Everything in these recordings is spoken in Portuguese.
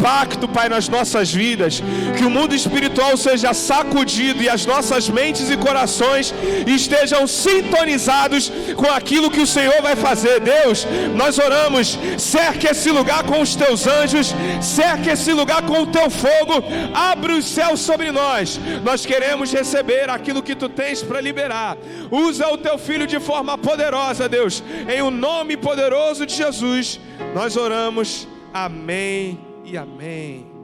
impacto, Pai, nas nossas vidas. Que o mundo espiritual seja sacudido e as nossas mentes e corações estejam sintonizados com aquilo que o Senhor vai fazer. Deus, nós oramos, cerque esse lugar com os teus anjos, cerque esse lugar com o teu fogo, abre os céus sobre nós. Nós queremos receber aquilo que tu tens para liberar. Usa o teu filho de forma poderosa, Deus, em o nome poderoso de Jesus nós oramos, amém e amém.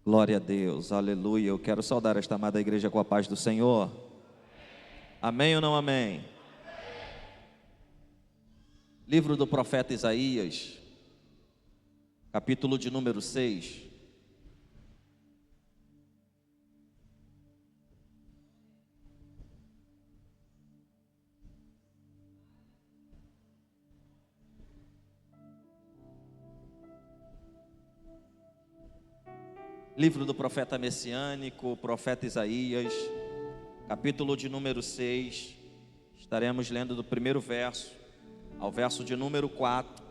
Glória a Deus, aleluia. Eu quero saudar esta amada igreja com a paz do Senhor. Amém ou não amém? Livro do profeta Isaías, capítulo de número 6. Livro do profeta messiânico, profeta Isaías, capítulo de número 6, estaremos lendo do primeiro verso ao verso de número 4.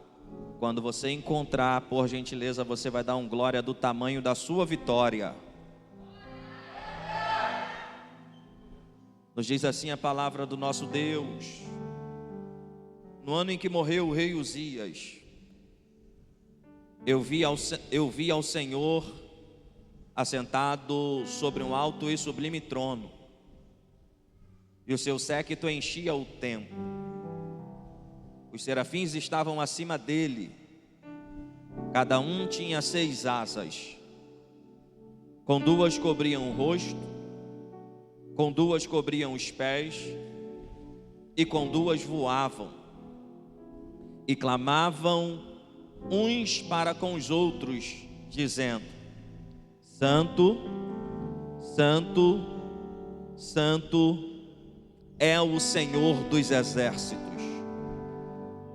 Quando você encontrar, por gentileza, você vai dar um glória do tamanho da sua vitória. Nos diz assim a palavra do nosso Deus: no ano em que morreu o rei Uzias, eu vi ao Senhor assentado sobre um alto e sublime trono, e o seu séquito enchia o templo. Os serafins estavam acima dele, cada um tinha 6 asas, com 2 cobriam o rosto, com 2 cobriam os pés, e com 2 voavam, e clamavam uns para com os outros, dizendo: Santo, Santo, Santo é o Senhor dos exércitos.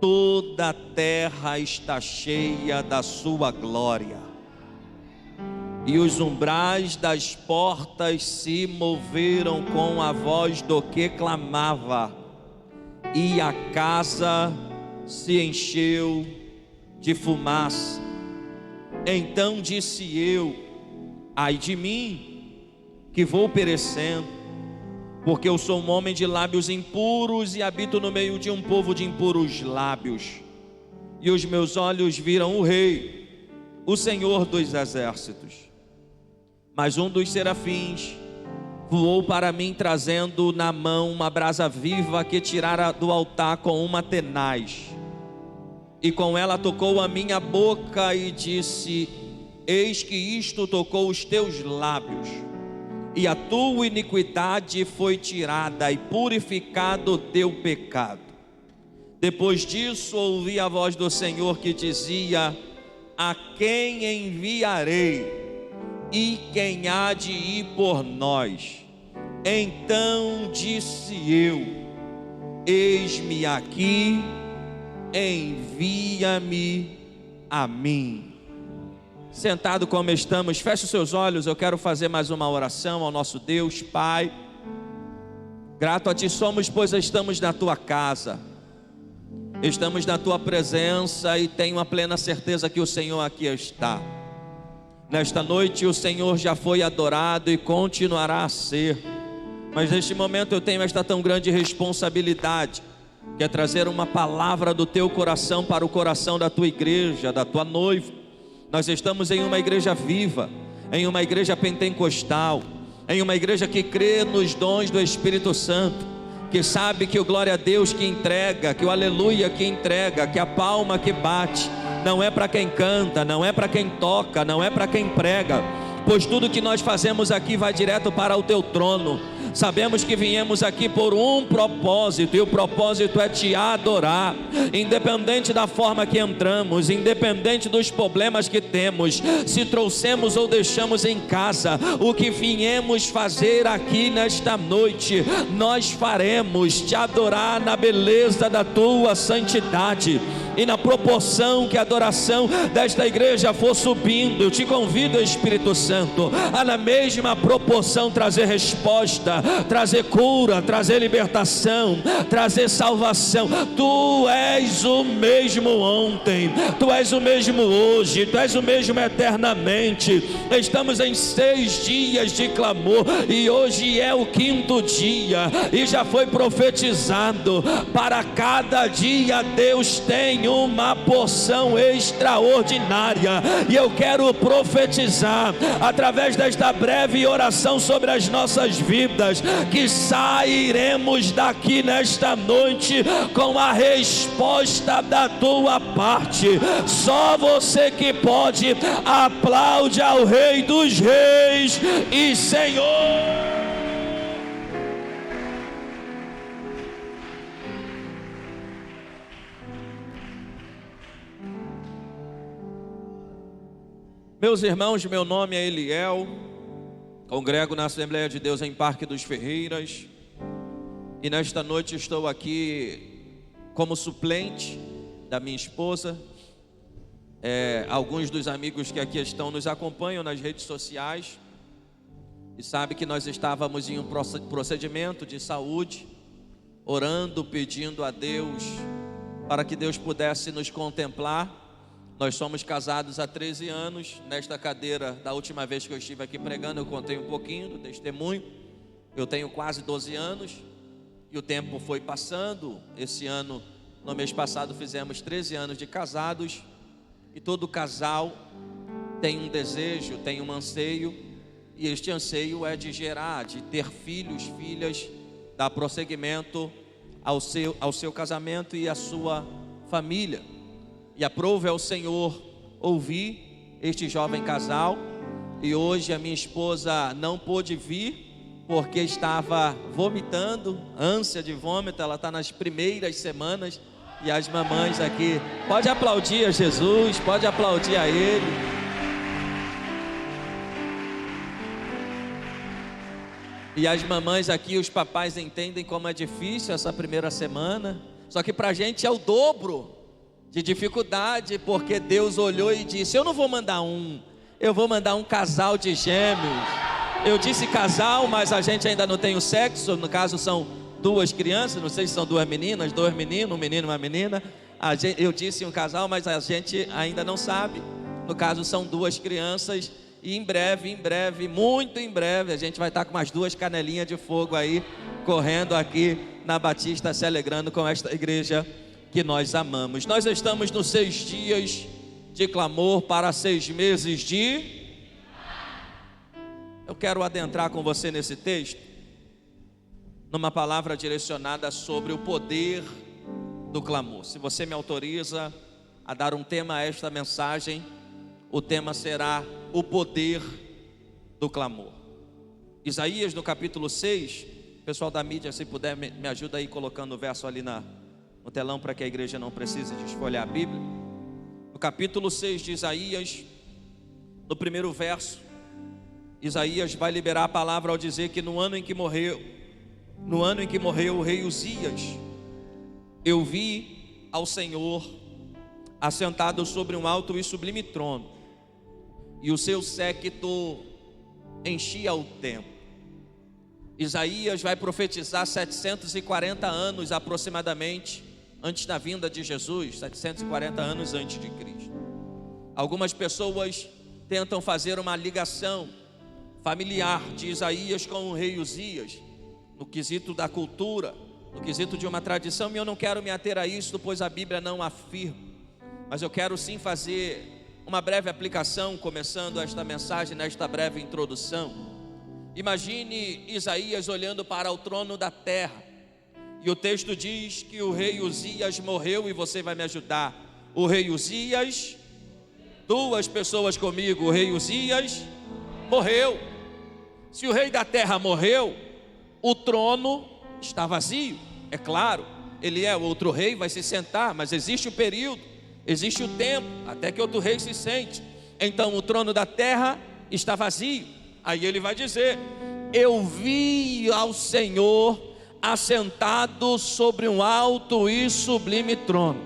Toda a terra está cheia da sua glória. E os umbrais das portas se moveram com a voz do que clamava, e a casa se encheu de fumaça. Então disse eu: ai de mim, que vou perecendo, porque eu sou um homem de lábios impuros e habito no meio de um povo de impuros lábios. E os meus olhos viram o Rei, o Senhor dos exércitos. Mas um dos serafins voou para mim, trazendo na mão uma brasa viva que tirara do altar com uma tenaz. E com ela tocou a minha boca e disse: eis que isto tocou os teus lábios, e a tua iniquidade foi tirada e purificado o teu pecado. Depois disso ouvi a voz do Senhor que dizia: a quem enviarei? E quem há de ir por nós? Então disse eu: eis-me aqui, envia-me a mim. Sentado como estamos, feche os seus olhos. Eu quero fazer mais uma oração ao nosso Deus. Pai, grato a Ti somos, pois estamos na Tua casa, estamos na Tua presença, e tenho a plena certeza que o Senhor aqui está. Nesta noite o Senhor já foi adorado e continuará a ser, mas neste momento eu tenho esta tão grande responsabilidade, que é trazer uma palavra do Teu coração para o coração da Tua igreja, da Tua noiva. Nós estamos em uma igreja viva, em uma igreja pentecostal, em uma igreja que crê nos dons do Espírito Santo, que sabe que o glória a Deus que entrega, que o aleluia que entrega, que a palma que bate, não é para quem canta, não é para quem toca, não é para quem prega, pois tudo que nós fazemos aqui vai direto para o Teu trono. Sabemos que viemos aqui por um propósito, e o propósito é te adorar, independente da forma que entramos, independente dos problemas que temos, se trouxemos ou deixamos em casa, o que viemos fazer aqui nesta noite, nós faremos te adorar na beleza da tua santidade. E na proporção que a adoração desta igreja for subindo, eu te convido, Espírito Santo, a na mesma proporção trazer resposta, trazer cura, trazer libertação, trazer salvação. Tu és o mesmo ontem, tu és o mesmo hoje, tu és o mesmo eternamente. Estamos em 6 dias de clamor, e hoje é o 5º dia, e já foi profetizado, para cada dia Deus tem uma porção extraordinária, e eu quero profetizar através desta breve oração sobre as nossas vidas, que sairemos daqui nesta noite com a resposta da tua parte. Só você que pode. Aplaude ao Rei dos Reis e Senhor. Meus irmãos, meu nome é Eliel, congrego na Assembleia de Deus em Parque dos Ferreiras, e nesta noite estou aqui como suplente da minha esposa. Alguns dos amigos que aqui estão nos acompanham nas redes sociais e sabem que nós estávamos em um procedimento de saúde, orando, pedindo a Deus para que Deus pudesse nos contemplar. Nós somos casados há 13 anos. Nesta cadeira, da última vez que eu estive aqui pregando, eu contei um pouquinho do testemunho. Eu tenho quase 12 anos e o tempo foi passando. Esse ano, no mês passado, fizemos 13 anos de casados. E todo casal tem um desejo, tem um anseio, e este anseio é de gerar, de ter filhos, filhas, dar prosseguimento ao seu casamento e à sua família. E aprove ao Senhor ouvir este jovem casal. E hoje a minha esposa não pôde vir porque estava vomitando, ânsia de vômito. Ela está nas primeiras semanas. E as mamães aqui, pode aplaudir a Jesus, pode aplaudir a Ele. E as mamães aqui, os papais entendem como é difícil essa primeira semana. Só que para a gente é o dobro de dificuldade, porque Deus olhou e disse: eu não vou mandar eu vou mandar um casal de gêmeos. Eu disse casal, mas a gente ainda não tem o sexo. No caso são 2 crianças, não sei se são 2 meninas, 2 meninos, um menino e uma menina. Eu disse um casal, mas a gente ainda não sabe. No caso são 2 crianças. E em breve, muito em breve, a gente vai estar com umas 2 canelinhas de fogo aí, correndo aqui na Batista, se alegrando com esta igreja que nós amamos. Nós estamos nos 6 dias de clamor para 6 meses de... Eu quero adentrar com você nesse texto, numa palavra direcionada sobre o poder do clamor. Se você me autoriza a dar um tema a esta mensagem, o tema será o poder do clamor. Isaías, no capítulo 6, pessoal da mídia, se puder, me ajuda aí colocando o verso ali no telão, para que a igreja não precise de esfolhar a Bíblia. No capítulo 6 de Isaías, no primeiro verso, Isaías vai liberar a palavra ao dizer que no ano em que morreu o rei Uzias, eu vi ao Senhor assentado sobre um alto e sublime trono, e o seu séquito enchia o templo. Isaías vai profetizar 740 anos aproximadamente antes da vinda de Jesus, 740 anos antes de Cristo. Algumas pessoas tentam fazer uma ligação familiar de Isaías com o rei Uzias, no quesito da cultura, no quesito de uma tradição, e eu não quero me ater a isso, pois a Bíblia não afirma, mas eu quero sim fazer uma breve aplicação, começando esta mensagem nesta breve introdução. Imagine Isaías olhando para o trono da terra, e o texto diz que o rei Uzias morreu, e você vai me ajudar. O rei Uzias, 2 pessoas comigo, o rei Uzias morreu. Se o rei da terra morreu, o trono está vazio, é claro. Ele é o outro rei, vai se sentar, mas existe o período, existe o tempo, até que outro rei se sente. Então o trono da terra está vazio. Aí ele vai dizer: eu vi ao Senhor assentado sobre um alto e sublime trono.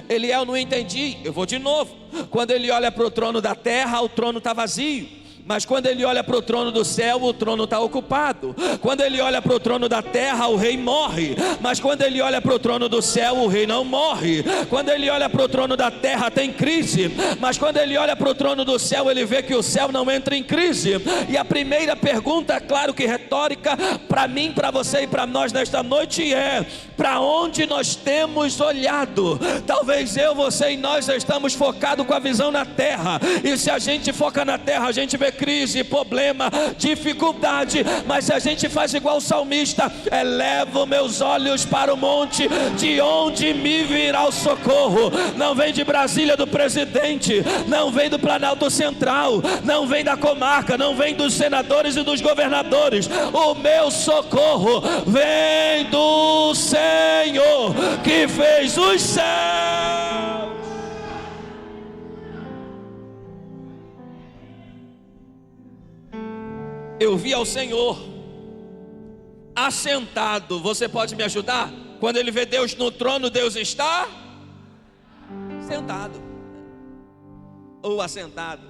Eliel, não entendi. Eu vou de novo. Quando ele olha para o trono da terra, o trono está vazio. Mas quando ele olha para o trono do céu, o trono está ocupado. Quando ele olha para o trono da terra, o rei morre. Mas quando ele olha para o trono do céu, o rei não morre. Quando ele olha para o trono da terra, tem crise. Mas quando ele olha para o trono do céu, ele vê que o céu não entra em crise. E a primeira pergunta, claro que retórica, para mim, para você e para nós nesta noite é: para onde nós temos olhado? Talvez eu, você e nós estamos focados com a visão na terra. E se a gente foca na terra, a gente vê crise, problema, dificuldade. Mas se a gente faz igual o salmista: elevo meus olhos para o monte, de onde me virá o socorro? Não vem de Brasília do presidente, não vem do Planalto Central, não vem da comarca, não vem dos senadores e dos governadores. O meu socorro vem do Senhor que fez os céus. Eu vi ao Senhor assentado. Você pode me ajudar? Quando ele vê Deus no trono, Deus está sentado ou assentado.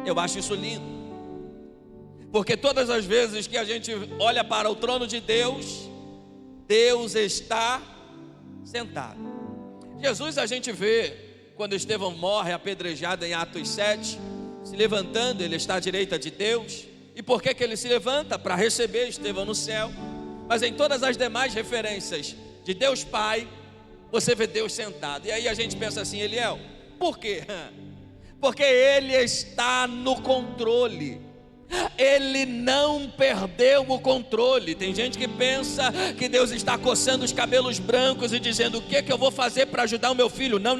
Eu acho isso lindo, porque todas as vezes que a gente olha para o trono de Deus, Deus está sentado. Jesus, a gente vê quando Estevão morre apedrejado em Atos 7, se levantando, ele está à direita de Deus. E por que ele se levanta? Para receber Estevão no céu. Mas em todas as demais referências de Deus Pai, você vê Deus sentado. E aí a gente pensa assim: Eliel, por quê? Porque Ele está no controle. Ele não perdeu o controle. Tem gente que pensa que Deus está coçando os cabelos brancos e dizendo: o que eu vou fazer para ajudar o meu filho? Não.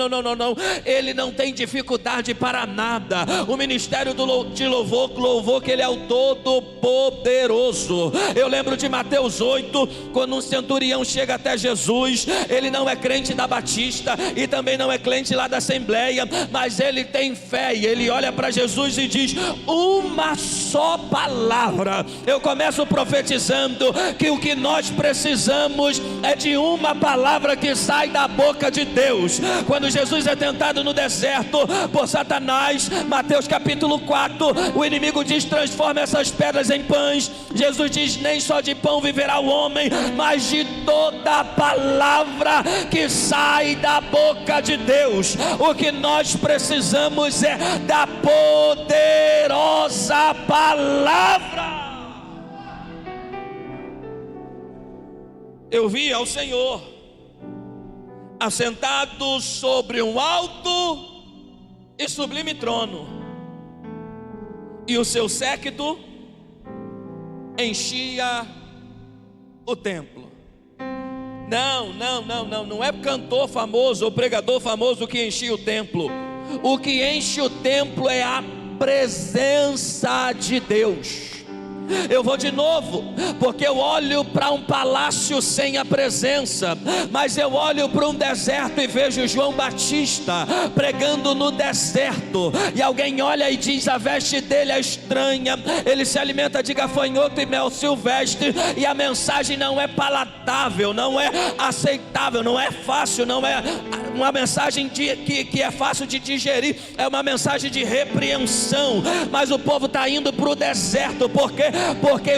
Ele não tem dificuldade para nada. O ministério de louvor louvou que Ele é o Todo-Poderoso. Eu lembro de Mateus 8, quando um centurião chega até Jesus. Ele não é crente da Batista e também não é crente lá da Assembleia, mas ele tem fé e ele olha para Jesus e diz: uma só palavra. Eu começo profetizando que o que nós precisamos é de uma palavra que sai da boca de Deus. Quando Jesus é tentado no deserto por Satanás, Mateus capítulo 4, o inimigo diz: transforma essas pedras em pães. Jesus diz: nem só de pão viverá o homem, mas de toda a palavra que sai da boca de Deus. O que nós precisamos é da poderosa palavra. Eu vi ao Senhor assentado sobre um alto e sublime trono, e o seu séquito enchia o templo. Não é cantor famoso ou pregador famoso que enchia o templo. O que enche o templo é a presença de Deus. Eu vou de novo, porque eu olho para um palácio sem a presença, mas eu olho para um deserto e vejo João Batista pregando no deserto, e alguém olha e diz: a veste dele é estranha, ele se alimenta de gafanhoto e mel silvestre, e a mensagem não é palatável, não é aceitável, não é fácil, não é uma mensagem que é fácil de digerir, é uma mensagem de repreensão. Mas o povo está indo para o deserto, porque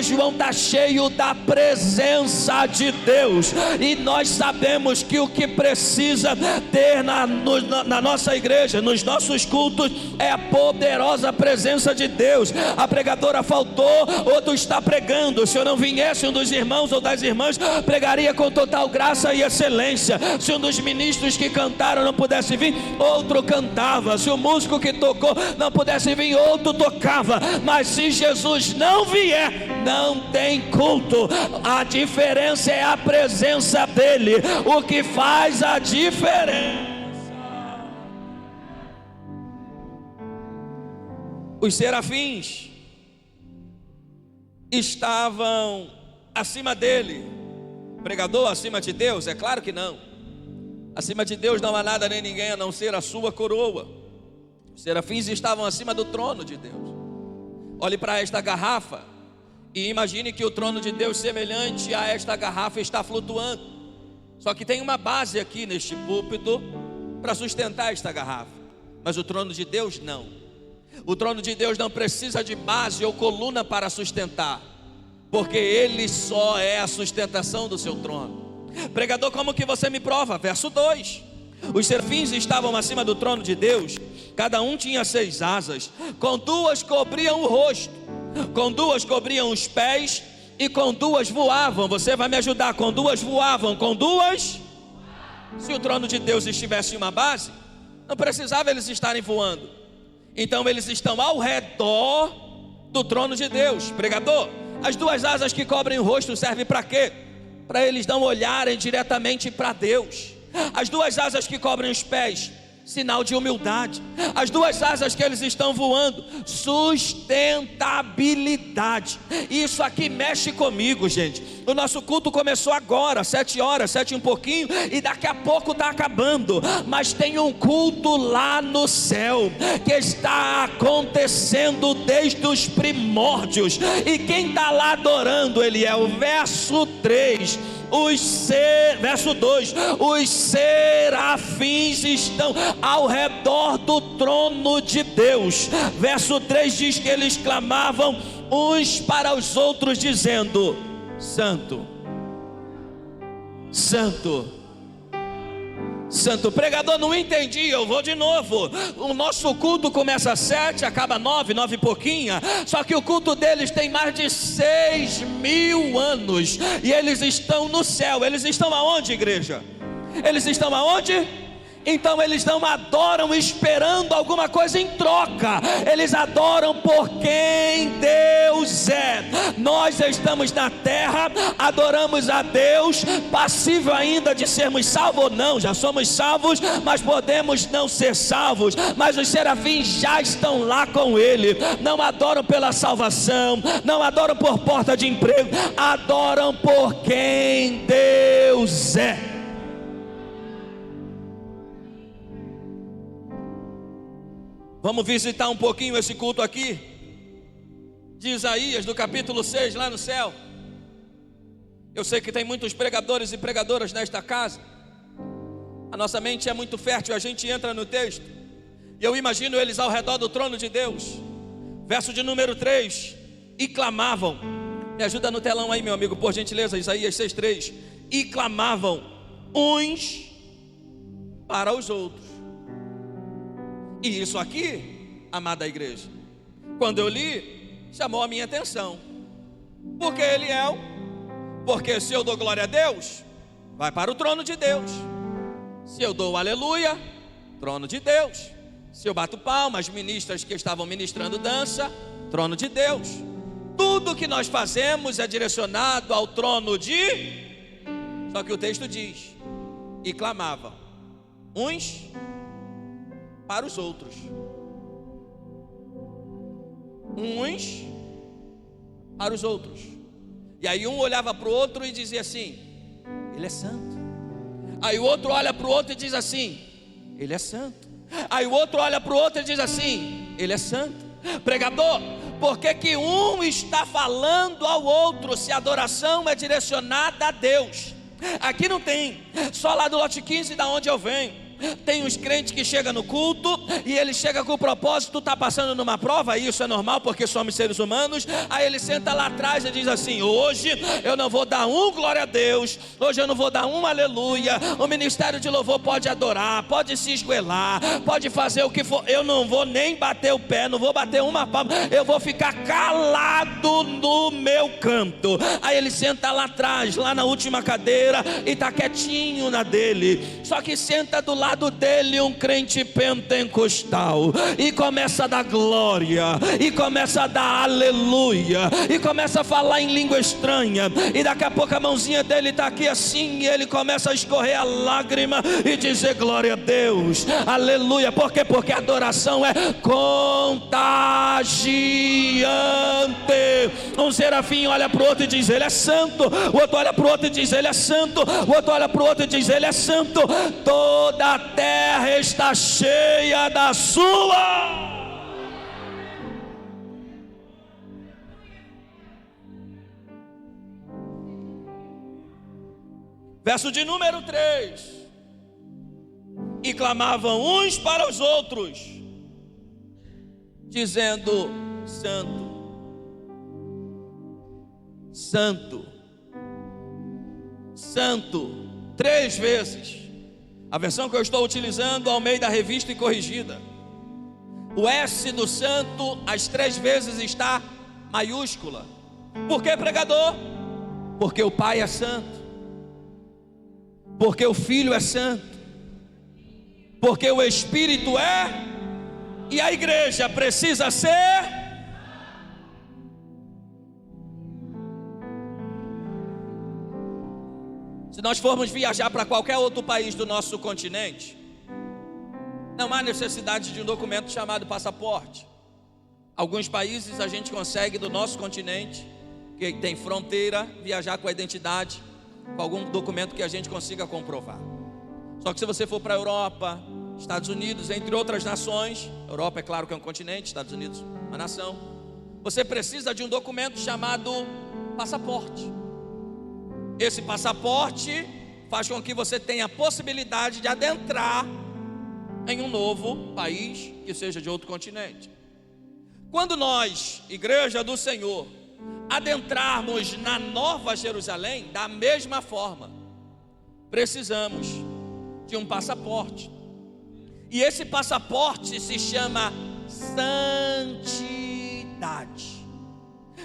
João está cheio da presença de Deus. E nós sabemos que o que precisa ter na nossa igreja, nos nossos cultos, é a poderosa presença de Deus. A pregadora faltou, outro está pregando. Se eu não viesse, um dos irmãos ou das irmãs pregaria com total graça e excelência. Se um dos ministros que cantaram não pudesse vir, outro cantava. Se o músico que tocou não pudesse vir, outro tocava. Mas se Jesus não vier, não tem culto. A diferença é a presença dele. O que faz a diferença. Os serafins estavam acima dele. Pregador acima de Deus? É claro que não. Acima de Deus não há nada nem ninguém a não ser a sua coroa. Os serafins estavam acima do trono de Deus. Olhe para esta garrafa e imagine que o trono de Deus, semelhante a esta garrafa, está flutuando. Só que tem uma base aqui neste púlpito para sustentar esta garrafa. Mas o trono de Deus não. O trono de Deus não precisa de base ou coluna para sustentar, porque Ele só é a sustentação do seu trono. Pregador, como que você me prova? Verso 2. Os serafins estavam acima do trono de Deus. Cada um tinha 6 asas. Com 2 cobriam o rosto, com 2 cobriam os pés, e com 2 voavam. Você vai me ajudar? Com 2 voavam, com 2. Se o trono de Deus estivesse em uma base, não precisava eles estarem voando. Então eles estão ao redor do trono de Deus. Pregador, as 2 asas que cobrem o rosto servem para quê? Para eles não olharem diretamente para Deus. As 2 asas que cobrem os pés, sinal de humildade. As 2 asas que eles estão voando, sustentabilidade. Isso aqui mexe comigo, gente. O nosso culto começou agora, 7 horas, 7 e um pouquinho, e daqui a pouco está acabando. Mas tem um culto lá no céu que está acontecendo desde os primórdios. E quem está lá adorando Ele é o verso 3. Verso 2: os serafins estão ao redor do trono de Deus. Verso 3 diz que eles clamavam uns para os outros, dizendo: Santo, Santo, Santo. Pregador, não entendi, eu vou de novo. O nosso culto começa às 7, acaba 9 e pouquinho. Só que o culto deles tem mais de 6.000 anos. E eles estão no céu. Eles estão aonde, igreja? Eles estão aonde? Então eles não adoram esperando alguma coisa em troca. Eles adoram por quem Deus é. Nós estamos na terra, adoramos a Deus, passível ainda de sermos salvos ou não. Já somos salvos, mas podemos não ser salvos. Mas os serafins já estão lá com Ele. Não adoram pela salvação, não adoram por porta de emprego, adoram por quem Deus é. Vamos visitar um pouquinho esse culto aqui de Isaías, do capítulo 6, lá no céu. Eu sei que tem muitos pregadores e pregadoras nesta casa. A nossa mente é muito fértil, a gente entra no texto e eu imagino eles ao redor do trono de Deus. Verso de número 3: e clamavam. Me ajuda no telão aí, meu amigo, por gentileza. Isaías 6:3. E clamavam uns para os outros. E isso aqui, amada igreja, quando eu li, chamou a minha atenção. Porque porque se eu dou glória a Deus, vai para o trono de Deus. Se eu dou aleluia, trono de Deus. Se eu bato palmas, ministras que estavam ministrando dança, trono de Deus. Tudo que nós fazemos é direcionado ao trono de... Só que o texto diz: e clamavam uns para os outros. Uns para os outros. E aí um olhava para o outro e dizia assim: Ele é santo. Aí o outro olha para o outro e diz assim: Ele é santo. Aí o outro olha para o outro e diz assim: Ele é santo. Pregador, por que que um está falando ao outro se a adoração é direcionada a Deus? Aqui não tem. Só lá do lote 15, da onde eu venho, tem uns crentes que chegam no culto e ele chega com o propósito, está passando numa prova, e isso é normal porque somos seres humanos. Aí ele senta lá atrás e diz assim: hoje eu não vou dar um glória a Deus, hoje eu não vou dar um aleluia. O ministério de louvor pode adorar, pode se esgoelar, pode fazer o que for, eu não vou nem bater o pé, não vou bater uma palma, eu vou ficar calado no meu canto. Aí ele senta lá atrás, lá na última cadeira, e está quietinho na dele. Só que senta do lado lado dele um crente pentecostal, e começa a dar glória, e começa a dar aleluia, e começa a falar em língua estranha, e daqui a pouco a mãozinha dele está aqui assim, e ele começa a escorrer a lágrima e dizer glória a Deus, aleluia. Por quê? Porque a adoração é contagiante. Um serafim olha para o outro e diz ele é santo, o outro olha para o outro e diz ele é santo, o outro olha para o outro e diz ele é santo. Toda a terra está cheia da sua. Verso de número 3: e clamavam uns para os outros, dizendo: Santo, Santo, Santo, 3 vezes. A versão que eu estou utilizando, Almeida Revista e Corrigida. O S do santo, as 3 vezes está maiúscula. Por que, pregador? Porque o Pai é santo, porque o Filho é santo, porque o Espírito é, e a igreja precisa ser. Se nós formos viajar para qualquer outro país do nosso continente, não há necessidade de um documento chamado passaporte. Alguns países a gente consegue do nosso continente, que tem fronteira, viajar com a identidade, com algum documento que a gente consiga comprovar. Só que se você for para a Europa, Estados Unidos, entre outras nações, Europa é claro que é um continente, Estados Unidos uma nação, você precisa de um documento chamado passaporte. Esse passaporte faz com que você tenha a possibilidade de adentrar em um novo país que seja de outro continente. Quando nós, Igreja do Senhor, adentrarmos na Nova Jerusalém, da mesma forma, precisamos de um passaporte. E esse passaporte se chama santidade.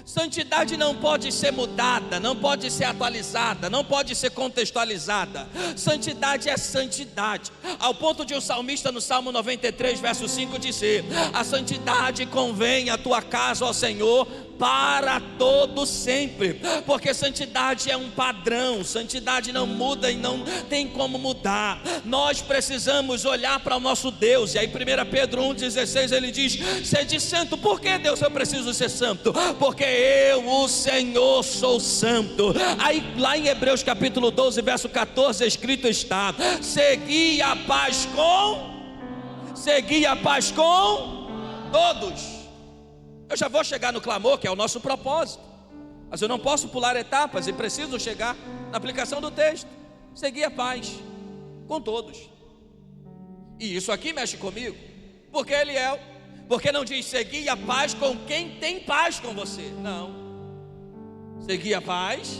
Santidade não pode ser mudada, não pode ser atualizada, não pode ser contextualizada. Santidade é santidade, ao ponto de o salmista no Salmo 93, verso 5 dizer: a santidade convém à tua casa, ó Senhor, para todo sempre. Porque santidade é um padrão, santidade não muda e não tem como mudar. Nós precisamos olhar para o nosso Deus. E aí 1 Pedro 1,16 ele diz: sede santo. Por que, Deus, eu preciso ser santo? Porque eu, o Senhor, sou santo. Aí lá em Hebreus capítulo 12, verso 14, escrito está: segui a paz com todos. Eu já vou chegar no clamor, que é o nosso propósito, mas eu não posso pular etapas e preciso chegar na aplicação do texto. Seguir a paz com todos. E isso aqui mexe comigo, porque porque não diz seguir a paz com quem tem paz com você. Não, seguir a paz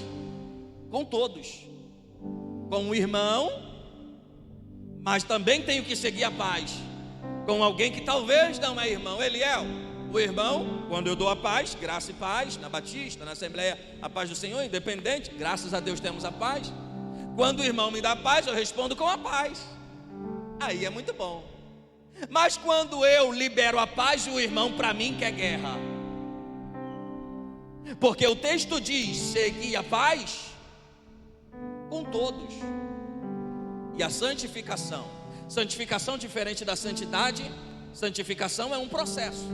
com todos, com o irmão, mas também tenho que seguir a paz com alguém que talvez não é irmão. Eliel, o irmão, quando eu dou a paz, graça e paz, na Batista, na Assembleia, a paz do Senhor, independente, graças a Deus temos a paz. Quando o irmão me dá paz, eu respondo com a paz. Aí é muito bom. Mas quando eu libero a paz, o irmão para mim quer guerra. Porque o texto diz: segui a paz com todos. E a santificação, santificação diferente da santidade. Santificação é um processo,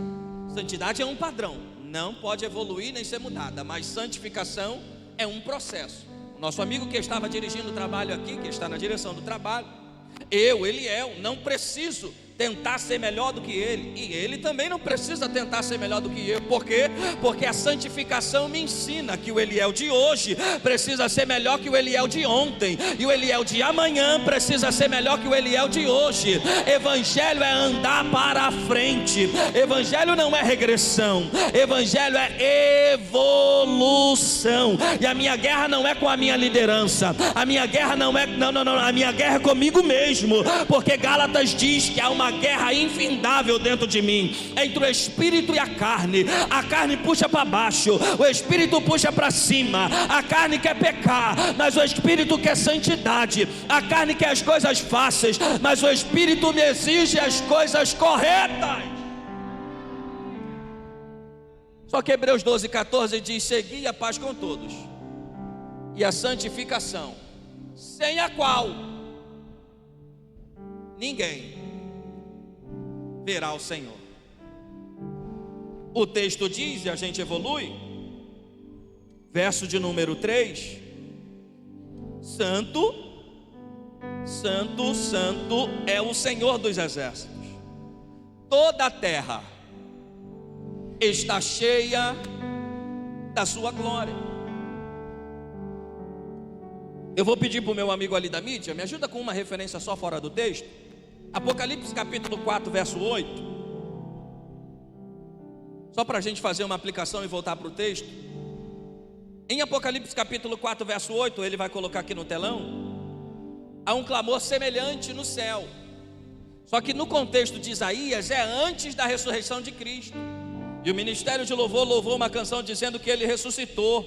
santidade é um padrão, não pode evoluir nem ser mudada. Mas santificação é um processo. O nosso amigo que estava dirigindo o trabalho aqui, que está na direção do trabalho, Eliel, não preciso tentar ser melhor do que ele, e ele também não precisa tentar ser melhor do que eu. Por quê? Porque a santificação me ensina que o Eliel de hoje precisa ser melhor que o Eliel de ontem, e o Eliel de amanhã precisa ser melhor que o Eliel de hoje. Evangelho é andar para a frente, evangelho não é regressão, evangelho é evolução. E a minha guerra não é com a minha liderança, a minha guerra não é, não, a minha guerra é comigo mesmo, porque Gálatas diz que há uma uma guerra infindável dentro de mim, entre o espírito e a carne. A carne puxa para baixo, o espírito puxa para cima. A carne quer pecar, mas o espírito quer santidade. A carne quer as coisas fáceis, mas o espírito me exige as coisas corretas. Só que Hebreus 12:14 diz: segui a paz com todos e a santificação, sem a qual ninguém verá o Senhor. O texto diz, e a gente evolui, verso de número 3: Santo, Santo, Santo é o Senhor dos exércitos. Toda a terra está cheia da sua glória. Eu vou pedir para o meu amigo ali da mídia, me ajuda com uma referência só fora do texto. Apocalipse capítulo 4, verso 8. Só para a gente fazer uma aplicação e voltar para o texto. Em Apocalipse capítulo 4, verso 8, ele vai colocar aqui no telão. Há um clamor semelhante no céu. Só que no contexto de Isaías é antes da ressurreição de Cristo. E o ministério de louvor louvou uma canção dizendo que ele ressuscitou.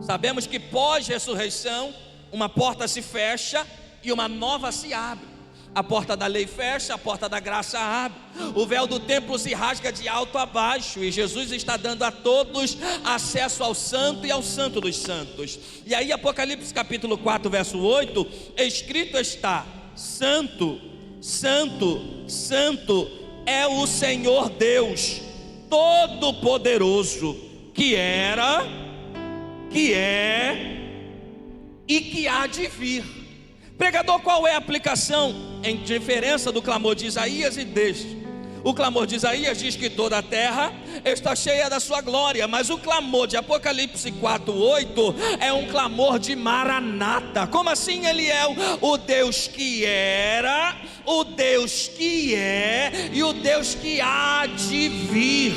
Sabemos que pós-ressurreição uma porta se fecha e uma nova se abre. A porta da lei fecha, a porta da graça abre. O véu do templo se rasga de alto a baixo, e Jesus está dando a todos acesso ao santo e ao santo dos santos. E aí Apocalipse capítulo 4, verso 8, escrito está: Santo, Santo, Santo é o Senhor Deus Todo-Poderoso, que era, que é e que há de vir. Pregador, qual é a aplicação em diferença do clamor de Isaías e deste? O clamor de Isaías diz que toda a terra está cheia da sua glória, mas o clamor de Apocalipse 4:8 é um clamor de Maranata. Como assim? Ele é o Deus que era, o Deus que é e o Deus que há de vir.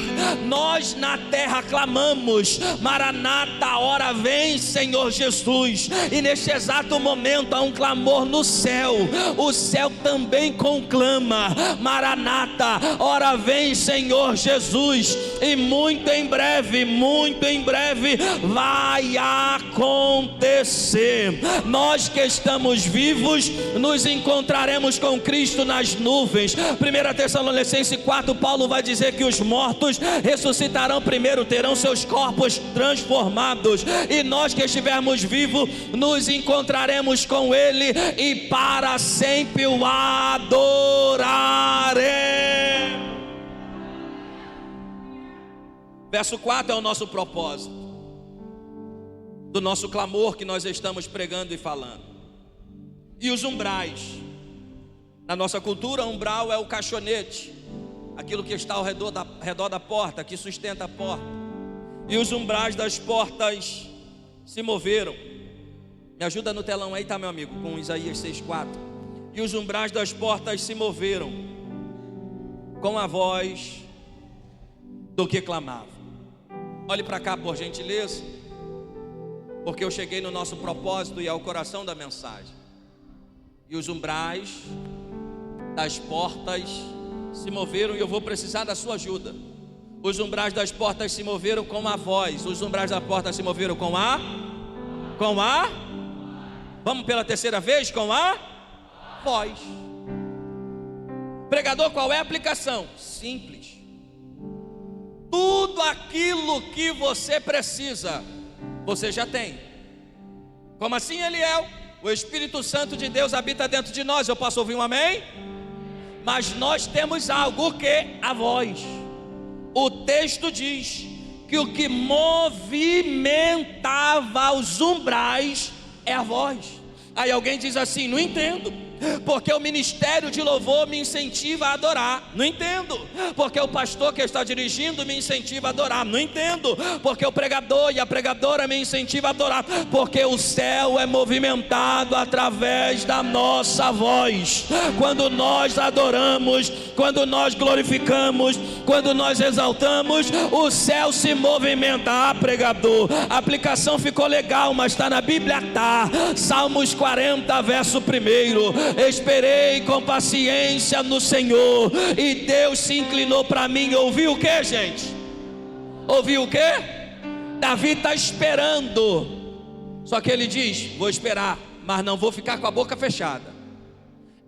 Nós na terra clamamos: Maranata, ora vem Senhor Jesus. E neste exato momento há um clamor no céu. O céu também conclama: Maranata, ora vem Senhor Jesus. E muito em breve vai acontecer. Nós que estamos vivos nos encontraremos com Cristo nas nuvens. 1 Tessalonicenses 4, Paulo vai dizer que os mortos ressuscitarão primeiro, terão seus corpos transformados. E nós que estivermos vivos nos encontraremos com Ele e para sempre o adoraremos. Verso 4 é o nosso propósito do nosso clamor que nós estamos pregando e falando. E os umbrais, na nossa cultura, umbral é o caixonete, aquilo que está ao redor da porta, que sustenta a porta. E os umbrais das portas se moveram. Me ajuda no telão aí, tá, meu amigo, com Isaías 6:4. E os umbrais das portas se moveram com a voz do que clamava. Olhe para cá, por gentileza, porque eu cheguei no nosso propósito e ao coração da mensagem. E os umbrais das portas se moveram, e eu vou precisar da sua ajuda. Os umbrais das portas se moveram com a voz. Os umbrais da porta se moveram com a vamos pela terceira vez, com a voz. Pregador, qual é a aplicação? Simples. Tudo aquilo que você precisa, você já tem. Como assim, Eliel? O Espírito Santo de Deus habita dentro de nós. Eu posso ouvir um amém? Mas nós temos algo, o que? A voz. O texto diz que o que movimentava os umbrais é a voz. Aí alguém diz assim: não entendo, porque o ministério de louvor me incentiva a adorar. Não entendo, porque o pastor que está dirigindo me incentiva a adorar. Não entendo, porque o pregador e a pregadora me incentiva a adorar. Porque o céu é movimentado através da nossa voz. Quando nós adoramos, quando nós glorificamos, quando nós exaltamos, o céu se movimenta. Ah, pregador, a aplicação ficou legal, mas está na Bíblia? Tá. Salmos 40, verso 1. esperei com paciência no Senhor, e Deus se inclinou para mim. Ouviu o que, gente? Ouviu o que? Davi está esperando, só que ele diz: vou esperar, mas não vou ficar com a boca fechada.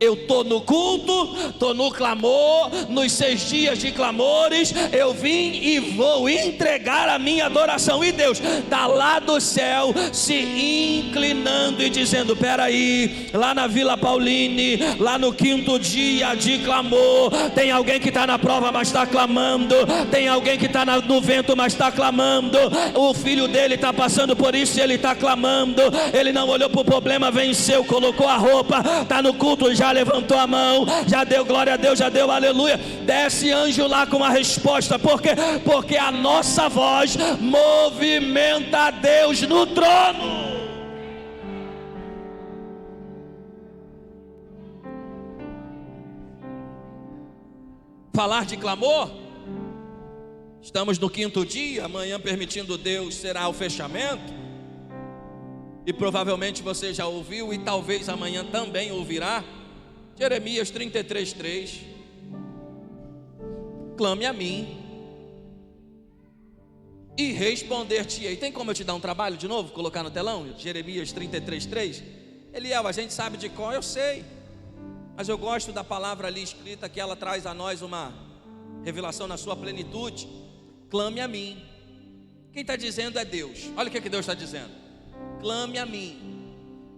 Eu estou no culto, estou no clamor, nos 6 dias de clamores, eu vim e vou entregar a minha adoração. E Deus está lá do céu, se inclinando e dizendo: peraí, lá na Vila Pauline, lá no 5º dia de clamor, tem alguém que está na prova, mas está clamando. Tem alguém que está no vento, mas está clamando. O filho dele está passando por isso e ele está clamando. Ele não olhou para o problema, venceu, colocou a roupa, está no culto, já levantou a mão, já deu glória a Deus, já deu aleluia. Desce anjo lá com a resposta. Por quê? Porque a nossa voz movimenta a Deus no trono. Falar de clamor, estamos no 5º dia, amanhã, permitindo Deus, será o fechamento. E provavelmente você já ouviu, e talvez amanhã também ouvirá, Jeremias 33:3. Clame a mim e responder-te-ei. Tem como eu te dar um trabalho de novo, colocar no telão? Jeremias 33:3. Eliel, a gente sabe de qual, eu sei, mas eu gosto da palavra ali escrita, que ela traz a nós uma revelação na sua plenitude. Clame a mim. Quem está dizendo é Deus. Olha o que Deus está dizendo: clame a mim.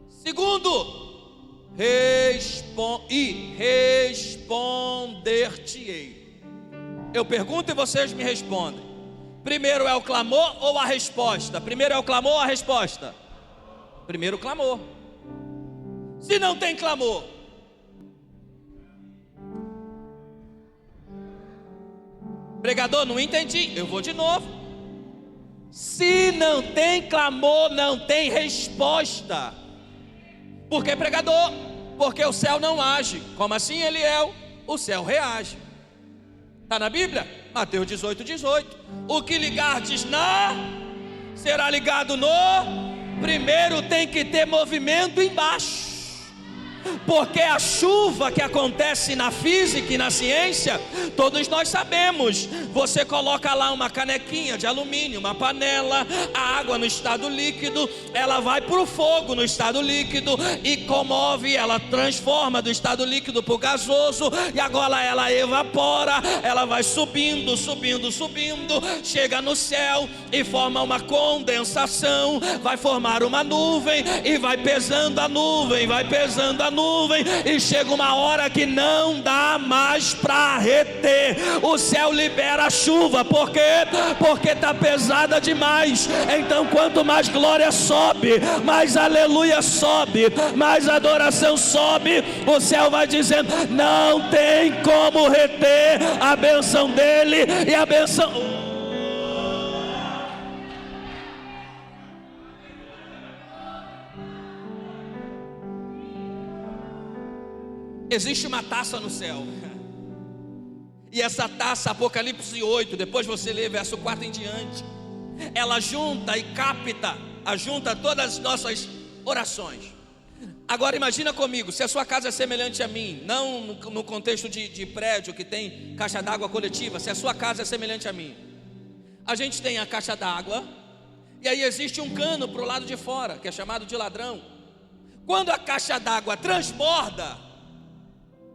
Segundo, responder-te-ei. Eu pergunto e vocês me respondem. Primeiro é o clamor ou a resposta? Primeiro é o clamor ou a resposta? Primeiro o clamor. Se não tem clamor, pregador, não entendi, eu vou de novo. Se não tem clamor, não tem resposta. Por que, pregador? Porque o céu não age. Como assim, Eliel? O céu reage. Está na Bíblia? Mateus 18:18. O que ligardes será ligado no. Primeiro tem que ter movimento embaixo. Porque a chuva que acontece na física e na ciência, todos nós sabemos. Você coloca lá uma canequinha de alumínio, uma panela, a água no estado líquido, ela vai para o fogo no estado líquido e comove, ela transforma do estado líquido para o gasoso, e agora ela evapora, ela vai subindo, subindo, subindo, chega no céu e forma uma condensação, vai formar uma nuvem e vai pesando a nuvem, vai pesando a nuvem, e chega uma hora que não dá mais para reter. O céu libera a chuva. Por quê? Porque está pesada demais. Então quanto mais glória sobe, mais aleluia sobe, mais adoração sobe, o céu vai dizendo: não tem como reter a bênção dele. E a bênção... Existe uma taça no céu, e essa taça, Apocalipse 8, depois você lê verso 4 em diante, ela junta e capta, ajunta todas as nossas orações. Agora imagina comigo, se a sua casa é semelhante a mim, não no contexto de prédio que tem caixa d'água coletiva, se a sua casa é semelhante a mim, a gente tem a caixa d'água, e aí existe um cano para o lado de fora, que é chamado de ladrão. Quando a caixa d'água transborda,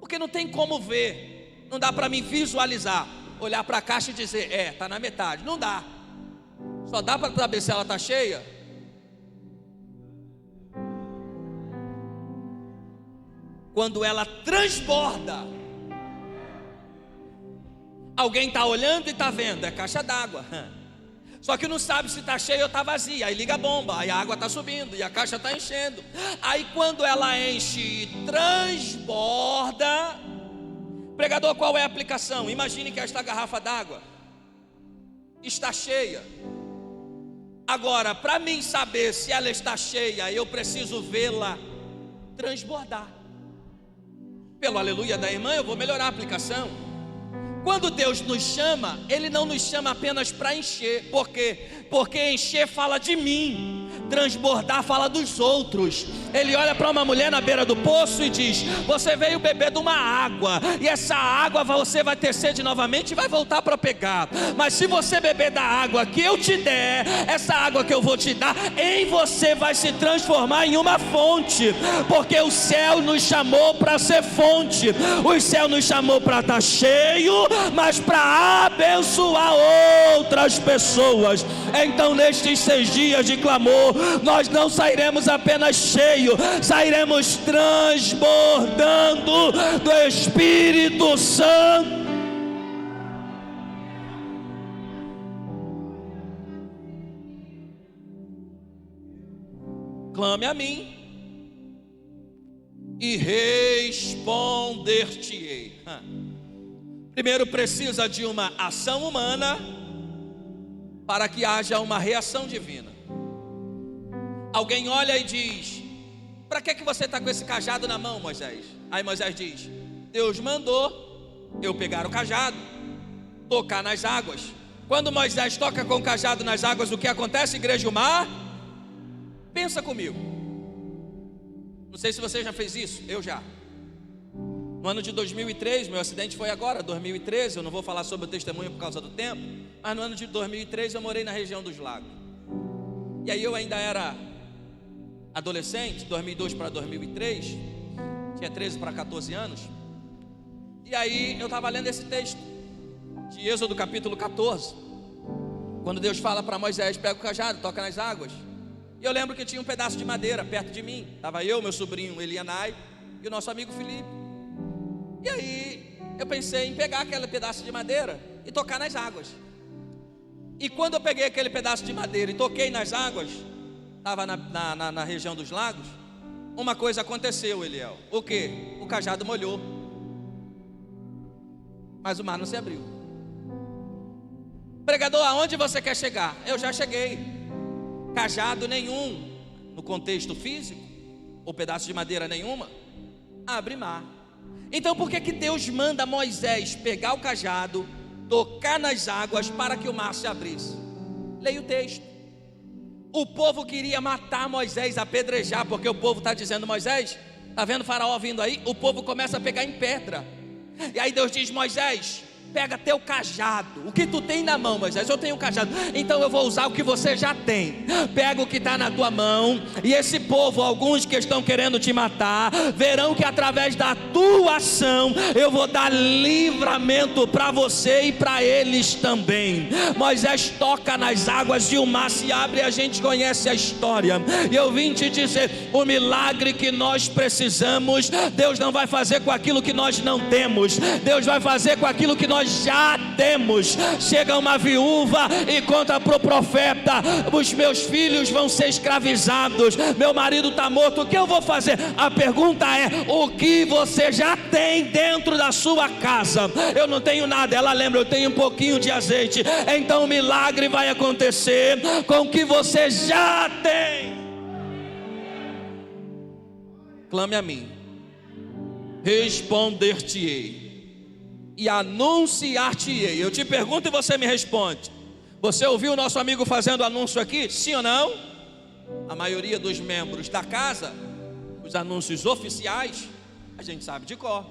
porque não tem como ver, não dá para mim visualizar, olhar para a caixa e dizer: está na metade, não dá. Só dá para saber se ela está cheia quando ela transborda. Alguém está olhando e está vendo, é caixa d'água, só que não sabe se está cheia ou está vazia. Aí liga a bomba, aí a água está subindo e a caixa está enchendo. Aí quando ela enche e transborda, pregador, qual é a aplicação? Imagine que esta garrafa d'água está cheia. Agora, para mim saber se ela está cheia, eu preciso vê-la transbordar. Pelo aleluia da irmã, eu vou melhorar a aplicação. Quando Deus nos chama, Ele não nos chama apenas para encher. Por quê? Porque encher fala de mim, transbordar fala dos outros. Ele olha para uma mulher na beira do poço e diz: você veio beber de uma água, e essa água você vai ter sede novamente e vai voltar para pegar. Mas se você beber da água que eu te der, essa água que eu vou te dar, em você vai se transformar em uma fonte. Porque o céu nos chamou para ser fonte. O céu nos chamou para estar cheio, mas para abençoar outras pessoas. Então nestes 6 dias de clamor, nós não sairemos apenas cheios, sairemos transbordando do Espírito Santo. Clame a mim e responder-te-ei. Primeiro precisa de uma ação humana para que haja uma reação divina. Alguém olha e diz: para que você está com esse cajado na mão, Moisés? Aí Moisés diz: Deus mandou eu pegar o cajado, tocar nas águas. Quando Moisés toca com o cajado nas águas, o que acontece, igreja? O mar. Pensa comigo. Não sei se você já fez isso, eu já. No ano de 2003, meu acidente foi agora, 2013. Eu não vou falar sobre o testemunho por causa do tempo, mas no ano de 2003 eu morei na região dos lagos. E aí eu ainda era adolescente, 2002 para 2003, tinha 13 para 14 anos. E aí eu estava lendo esse texto de Êxodo capítulo 14, quando Deus fala para Moisés: pega o cajado, toca nas águas. E eu lembro que tinha um pedaço de madeira perto de mim. Estava eu, meu sobrinho Elianai e o nosso amigo Felipe. E aí eu pensei em pegar aquele pedaço de madeira e tocar nas águas. E quando eu peguei aquele pedaço de madeira e toquei nas águas, estava na região dos lagos, uma coisa aconteceu, Eliel. O quê? O cajado molhou, mas o mar não se abriu. Pregador, aonde você quer chegar? Eu já cheguei. Cajado nenhum, no contexto físico, ou pedaço de madeira nenhuma, abre mar. Então por que Deus manda Moisés pegar o cajado, tocar nas águas para que o mar se abrisse? Leia o texto. O povo queria matar Moisés, apedrejar, porque o povo está dizendo: Moisés, está vendo o faraó vindo aí? O povo começa a pegar em pedra. E aí Deus diz: Moisés, pega teu cajado. O que tu tem na mão, Moisés? Eu tenho um cajado. Então eu vou usar o que você já tem. Pega o que está na tua mão. E esse povo, alguns que estão querendo te matar, verão que através da tua ação eu vou dar livramento para você e para eles também. Moisés toca nas águas e o mar se abre. E a gente conhece a história. E eu vim te dizer: o milagre que nós precisamos, Deus não vai fazer com aquilo que nós não temos. Deus vai fazer com aquilo que nós já temos. Chega uma viúva e conta para o profeta: os meus filhos vão ser escravizados, meu marido está morto, o que eu vou fazer? A pergunta é: o que você já tem dentro da sua casa? Eu não tenho nada. Ela lembra: eu tenho um pouquinho de azeite. Então o milagre vai acontecer com o que você já tem. Clame a mim, responder-te-ei e anunciar-te-ei. Eu te pergunto e você me responde: você ouviu o nosso amigo fazendo anúncio aqui? Sim ou não? A maioria dos membros da casa, os anúncios oficiais, a gente sabe de cor.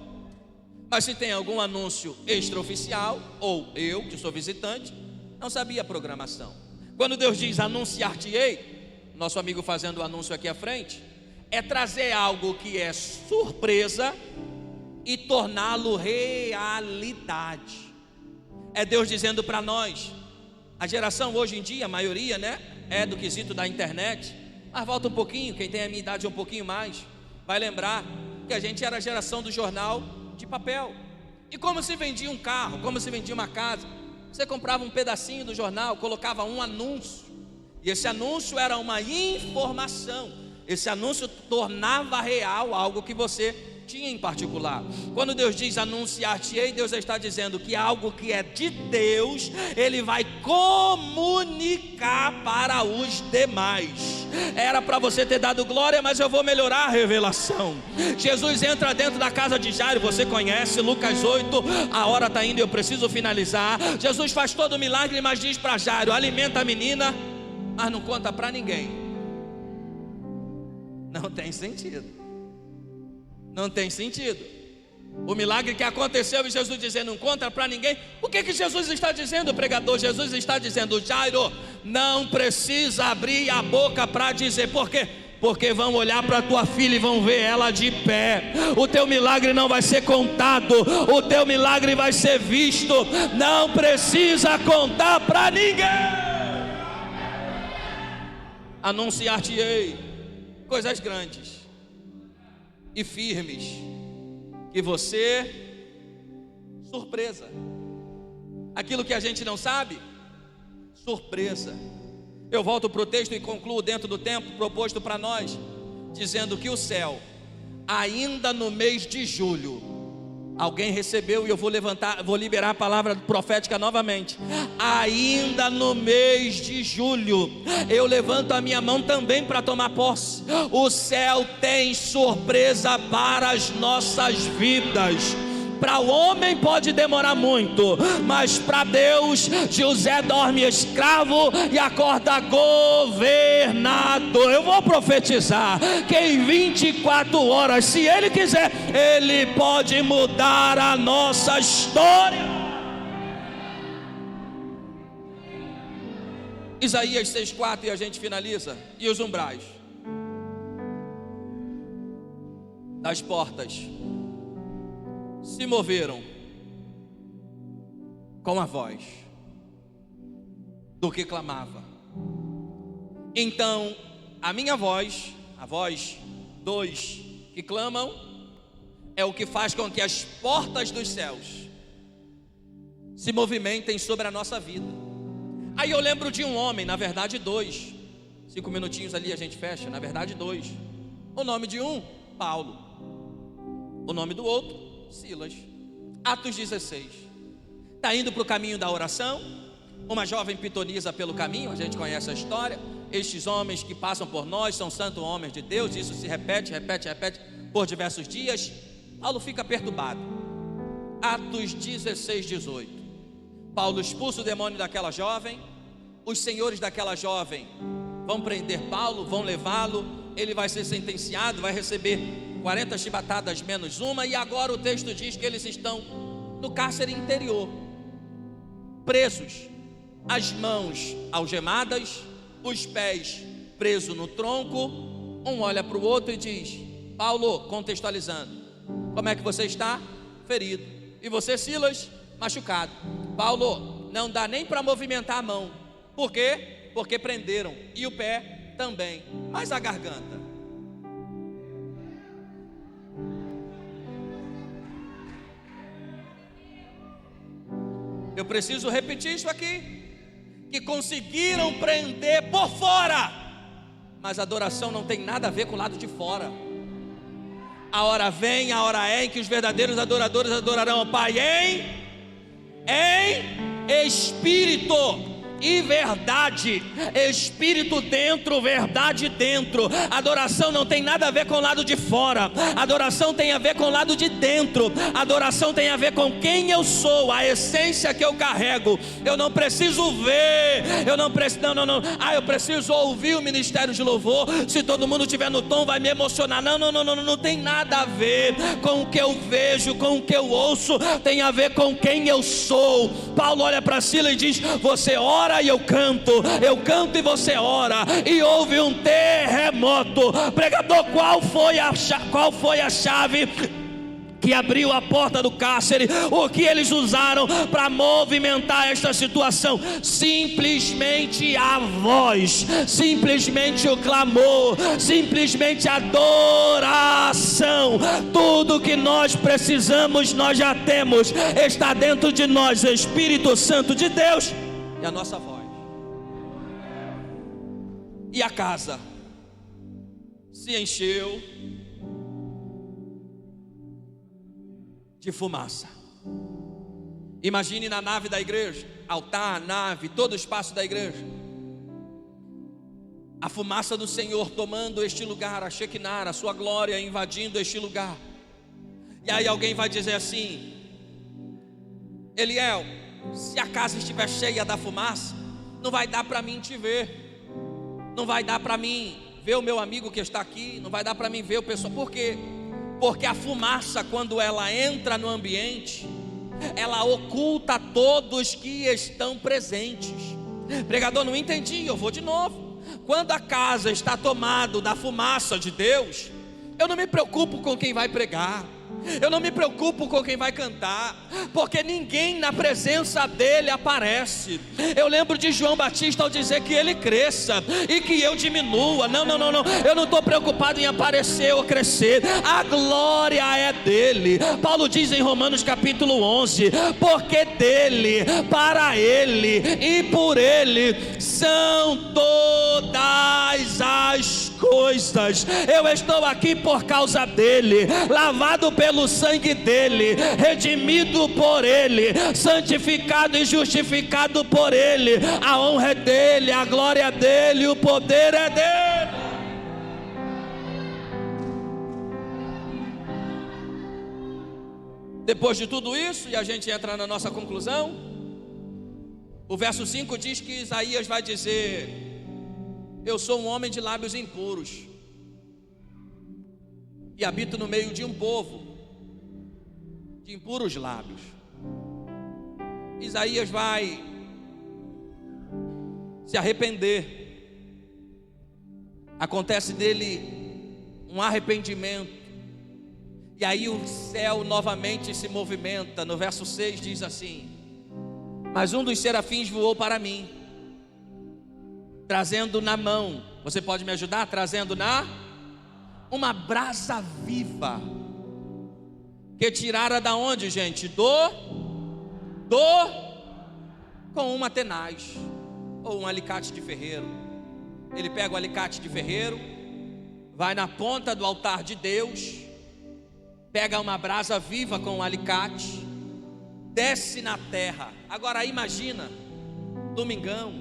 Mas se tem algum anúncio extraoficial, ou eu, que sou visitante, não sabia a programação. Quando Deus diz anunciar-te-ei, nosso amigo fazendo o anúncio aqui à frente, é trazer algo que é surpresa e torná-lo realidade. É Deus dizendo para nós. A geração hoje em dia, a maioria, né, é do quesito da internet. Mas volta um pouquinho, quem tem a minha idade um pouquinho mais, vai lembrar que a gente era a geração do jornal de papel. E como se vendia um carro, como se vendia uma casa? Você comprava um pedacinho do jornal, colocava um anúncio, e esse anúncio era uma informação. Esse anúncio tornava real algo que você tinha em particular. Quando Deus diz anunciar-te-ei, Deus está dizendo que algo que é de Deus, Ele vai comunicar para os demais. Era para você ter dado glória, mas eu vou melhorar a revelação. Jesus entra dentro da casa de Jairo, você conhece, Lucas 8, a hora está indo, eu preciso finalizar. Jesus faz todo o milagre, mas diz para Jairo: alimenta a menina, mas não conta para ninguém. Não tem sentido. Não tem sentido. O milagre que aconteceu e Jesus dizendo: não conta para ninguém. O que Jesus está dizendo, pregador? Jesus está dizendo: Jairo, não precisa abrir a boca para dizer. Por quê? Porque vão olhar para tua filha e vão ver ela de pé. O teu milagre não vai ser contado, o teu milagre vai ser visto. Não precisa contar para ninguém. Anunciar-te-ei coisas grandes e firmes, que você, surpresa. Aquilo que a gente não sabe, surpresa. Eu volto para o texto e concluo dentro do tempo proposto para nós, dizendo que o céu, ainda no mês de julho, alguém recebeu, e eu vou liberar a palavra profética novamente. Ainda no mês de julho, eu levanto a minha mão também para tomar posse. O céu tem surpresa para as nossas vidas. Para o homem pode demorar muito, mas para Deus, José dorme escravo e acorda governado. Eu vou profetizar que em 24 horas, se Ele quiser, Ele pode mudar a nossa história. Isaías 6,4, e a gente finaliza. E os umbrais das portas se moveram com a voz do que clamava. Então a minha voz, a voz dos que clamam, é o que faz com que as portas dos céus se movimentem sobre a nossa vida. Aí eu lembro de um homem, na verdade dois, 5 minutinhos ali a gente fecha, na verdade dois. O nome de um, Paulo. O nome do outro, Silas. Atos 16. Está indo para o caminho da oração. Uma jovem pitonisa pelo caminho, a gente conhece a história. Estes homens que passam por nós são santos homens de Deus. Isso se repete por diversos dias. Paulo fica perturbado. Atos 16, 18. Paulo expulsa o demônio daquela jovem. Os senhores daquela jovem vão prender Paulo, vão levá-lo. Ele vai ser sentenciado, vai receber 40 chibatadas menos uma. E agora o texto diz que eles estão no cárcere interior, presos, as mãos algemadas, os pés presos no tronco. Um olha para o outro e diz: Paulo, contextualizando, como é que você está? Ferido. E você, Silas? Machucado. Paulo, não dá nem para movimentar a mão. Por quê? Porque prenderam. E o pé também. Mas a garganta? Eu preciso repetir isso aqui. Que conseguiram prender por fora, mas a adoração não tem nada a ver com o lado de fora. A hora vem, a hora é em que os verdadeiros adoradores adorarão ao Pai em espírito e verdade. Espírito dentro, verdade dentro. Adoração não tem nada a ver com o lado de fora. Adoração tem a ver com o lado de dentro. Adoração tem a ver com quem eu sou, a essência que eu carrego. Eu não preciso ver, eu não preciso, eu preciso ouvir o ministério de louvor. Se todo mundo estiver no tom, vai me emocionar. Não tem nada a ver com o que eu vejo, com o que eu ouço. Tem a ver com quem eu sou. Paulo olha para Silas e diz: você ora e eu canto e você ora, e houve um terremoto. Pregador, qual foi a chave que abriu a porta do cárcere? O que eles usaram para movimentar esta situação? Simplesmente a voz, simplesmente o clamor, simplesmente a adoração. Tudo que nós precisamos nós já temos, está dentro de nós, o Espírito Santo de Deus e a nossa voz. E a casa se encheu de fumaça. Imagine na nave da igreja, altar, nave, todo o espaço da igreja, a fumaça do Senhor tomando este lugar, a Shekinah, a sua glória invadindo este lugar. E aí alguém vai dizer assim: Eliel, se a casa estiver cheia da fumaça, não vai dar para mim te ver, não vai dar para mim ver o meu amigo que está aqui, não vai dar para mim ver o pessoal. Por quê? Porque a fumaça, quando ela entra no ambiente, ela oculta todos que estão presentes. Pregador, não entendi, eu vou de novo. Quando a casa está tomada da fumaça de Deus, eu não me preocupo com quem vai pregar, eu não me preocupo com quem vai cantar, porque ninguém na presença dele aparece. Eu lembro de João Batista ao dizer que ele cresça e que eu diminua. Não, eu não estou preocupado em aparecer ou crescer, a glória é dele. Paulo diz em Romanos capítulo 11: porque dele, para ele e por ele são todas as coisas. Eu estou aqui por causa dele, lavado pelo sangue dele, redimido por ele, santificado e justificado por ele. A honra é dele, a glória é dele, o poder é dele. Depois de tudo isso, e a gente entra na nossa conclusão, o verso 5 diz que Isaías vai dizer: eu sou um homem de lábios impuros e habito no meio de um povo de impuros lábios. Isaías vai se arrepender. Acontece dele um arrependimento, e aí o céu novamente se movimenta. No verso 6 diz assim: mas um dos serafins voou para mim, trazendo na mão, você pode me ajudar? Trazendo uma brasa viva, que tirara da onde, gente? Com uma tenaz, ou um alicate de ferreiro. Ele pega o alicate de ferreiro, vai na ponta do altar de Deus, pega uma brasa viva com um alicate, desce na terra. Agora imagina, domingão,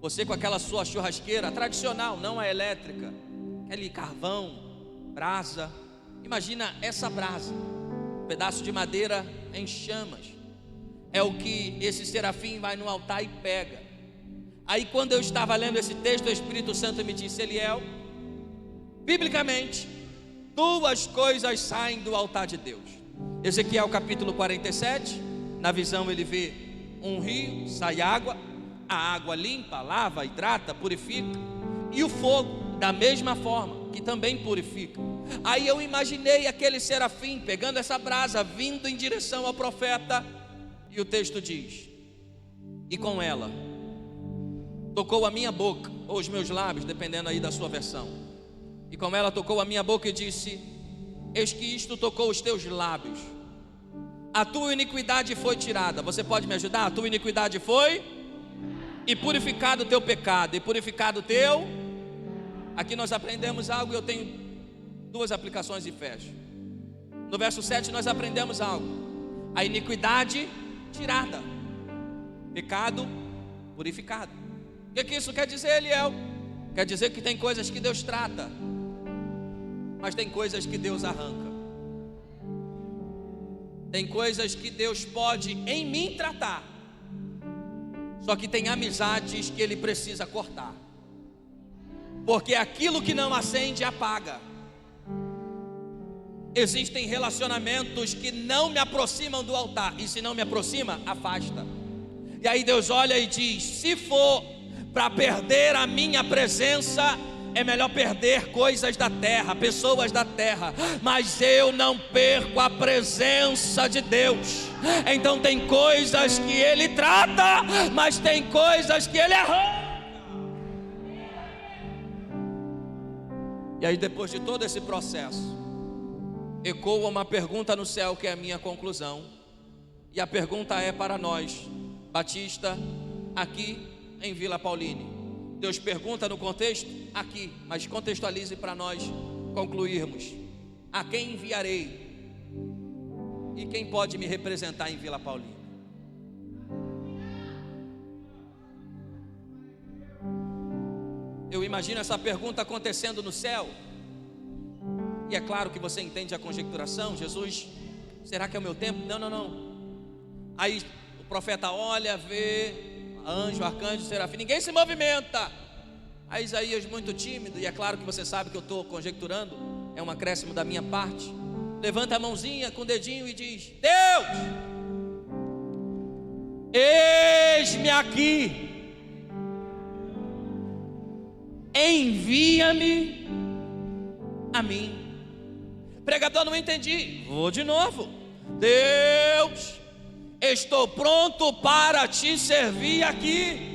você com aquela sua churrasqueira tradicional, não a elétrica, aquele carvão, brasa. Imagina essa brasa, um pedaço de madeira em chamas. É o que esse serafim vai no altar e pega. Aí quando eu estava lendo esse texto, o Espírito Santo me disse: Eliel, biblicamente, duas coisas saem do altar de Deus. Ezequiel capítulo 47, na visão ele vê um rio, sai água, a água limpa, lava, hidrata, purifica, e o fogo da mesma forma, que também purifica. Aí eu imaginei aquele serafim pegando essa brasa, vindo em direção ao profeta, e o texto diz: e com ela tocou a minha boca, ou os meus lábios, dependendo aí da sua versão. E com ela tocou a minha boca e disse: eis que isto tocou os teus lábios, a tua iniquidade foi tirada. Você pode me ajudar? A tua iniquidade foi, e purificado o teu pecado, e purificado o teu. Aqui nós aprendemos algo, e eu tenho duas aplicações e fecho. No verso 7 nós aprendemos algo: a iniquidade tirada, pecado purificado. O que isso quer dizer, Eliel? Quer dizer que tem coisas que Deus trata, mas tem coisas que Deus arranca. Tem coisas que Deus pode em mim tratar, só que tem amizades que Ele precisa cortar, porque aquilo que não acende apaga. Existem relacionamentos que não me aproximam do altar, e se não me aproxima, afasta. E aí Deus olha e diz: se for para perder a minha presença, é melhor perder coisas da terra, pessoas da terra, mas eu não perco a presença de Deus. Então tem coisas que Ele trata, mas tem coisas que Ele arranca. E aí depois de todo esse processo, ecoa uma pergunta no céu, que é a minha conclusão. E a pergunta é para nós, Batista, aqui em Vila Pauline. Deus pergunta no contexto aqui, mas contextualize para nós concluirmos: a quem enviarei? E quem pode me representar em Vila Pauline? Eu imagino essa pergunta acontecendo no céu. E é claro que você entende a conjecturação. Jesus, será que é o meu tempo? Não. Aí o profeta olha, vê anjo, arcanjo, serafim, ninguém se movimenta. Aí Isaías, muito tímido, e é claro que você sabe que eu estou conjecturando, é um acréscimo da minha parte, levanta a mãozinha com o dedinho e diz: Deus, eis-me aqui, envia-me a mim. Pregador, não entendi. Vou de novo. Deus, estou pronto para te servir aqui,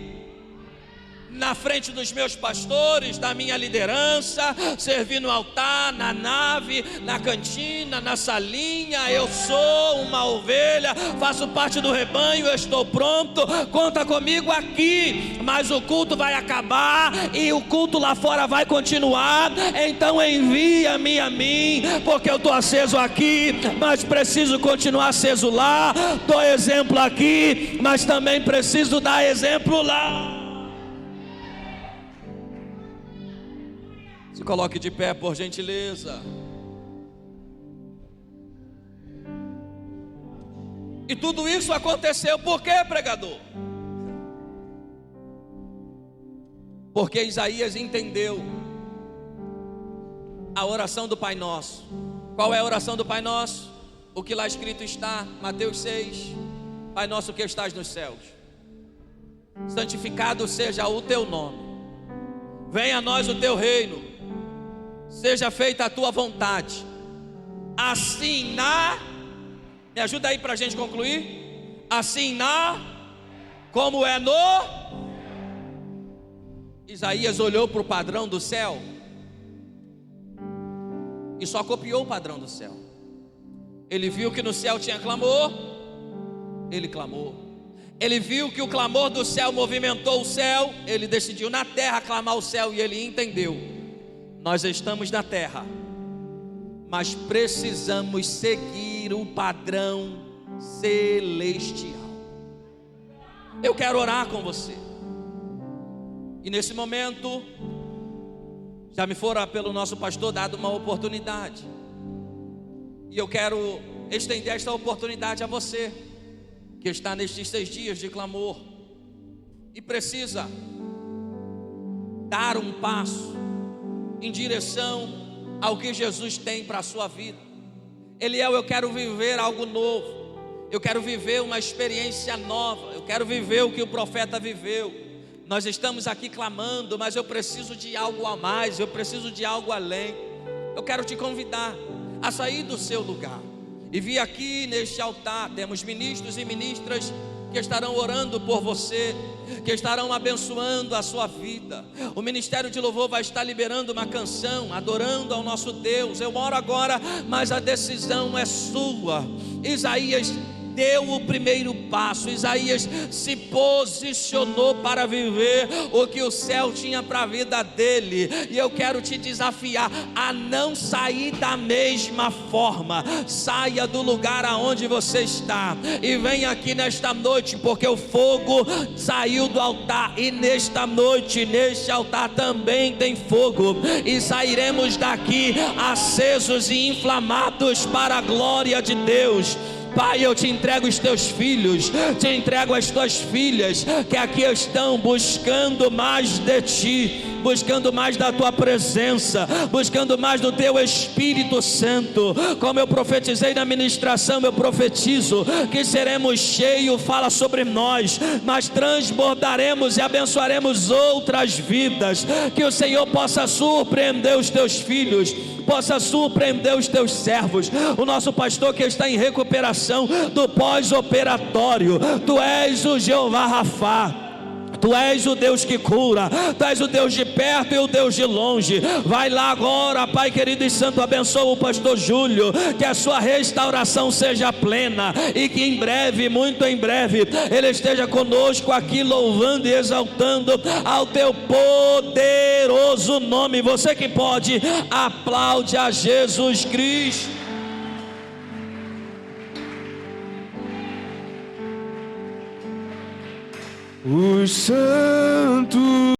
na frente dos meus pastores, da minha liderança, servir no altar, na nave, na cantina, na salinha. Eu sou uma ovelha, faço parte do rebanho, eu estou pronto, conta comigo aqui. Mas o culto vai acabar e o culto lá fora vai continuar. Então envia-me a mim, porque eu estou aceso aqui, mas preciso continuar aceso lá. Dou exemplo aqui, mas também preciso dar exemplo lá. Se coloque de pé, por gentileza. E tudo isso aconteceu por quê, pregador? Porque Isaías entendeu a oração do Pai Nosso. Qual é a oração do Pai Nosso? O que lá escrito está, Mateus 6: Pai nosso que estás nos céus, santificado seja o teu nome, venha a nós o teu reino, seja feita a tua vontade, assim na... Me ajuda aí para a gente concluir. Assim na... Como é no... Isaías olhou para o padrão do céu e só copiou o padrão do céu. Ele viu que no céu tinha clamor, ele clamou. Ele viu que o clamor do céu movimentou o céu, ele decidiu na terra clamar o céu, e ele entendeu: nós estamos na terra, mas precisamos seguir o padrão celestial. Eu quero orar com você. E nesse momento, já me fora pelo nosso pastor dado uma oportunidade, e eu quero estender esta oportunidade a você que está nestes 6 dias de clamor e precisa dar um passo em direção ao que Jesus tem para a sua vida. Eliel, eu quero viver algo novo, eu quero viver uma experiência nova, eu quero viver o que o profeta viveu. Nós estamos aqui clamando, mas eu preciso de algo a mais, eu preciso de algo além. Eu quero te convidar a sair do seu lugar e vir aqui neste altar. Temos ministros e ministras que estarão orando por você, que estarão abençoando a sua vida. O ministério de louvor vai estar liberando uma canção, adorando ao nosso Deus. Eu oro agora, mas a decisão é sua. Isaías deu o primeiro passo. Isaías se posicionou para viver o que o céu tinha para a vida dele. E eu quero te desafiar a não sair da mesma forma. Saia do lugar aonde você está e venha aqui nesta noite, porque o fogo saiu do altar, e nesta noite, neste altar também tem fogo, e sairemos daqui acesos e inflamados para a glória de Deus. Pai, eu te entrego os teus filhos, te entrego as tuas filhas, que aqui estão buscando mais de ti, buscando mais da tua presença, buscando mais do teu Espírito Santo. Como eu profetizei na ministração, eu profetizo que seremos cheios, fala sobre nós, mas transbordaremos e abençoaremos outras vidas. Que o Senhor possa surpreender os teus filhos, possa surpreender os teus servos. O nosso pastor que está em recuperação do pós-operatório, tu és o Jeová Rafá, tu és o Deus que cura, tu és o Deus de perto e o Deus de longe. Vai lá agora, Pai querido e santo, abençoa o pastor Júlio, que a sua restauração seja plena, e que em breve, muito em breve, ele esteja conosco aqui louvando e exaltando ao teu poderoso nome. Você que pode, aplaude a Jesus Cristo. Os santos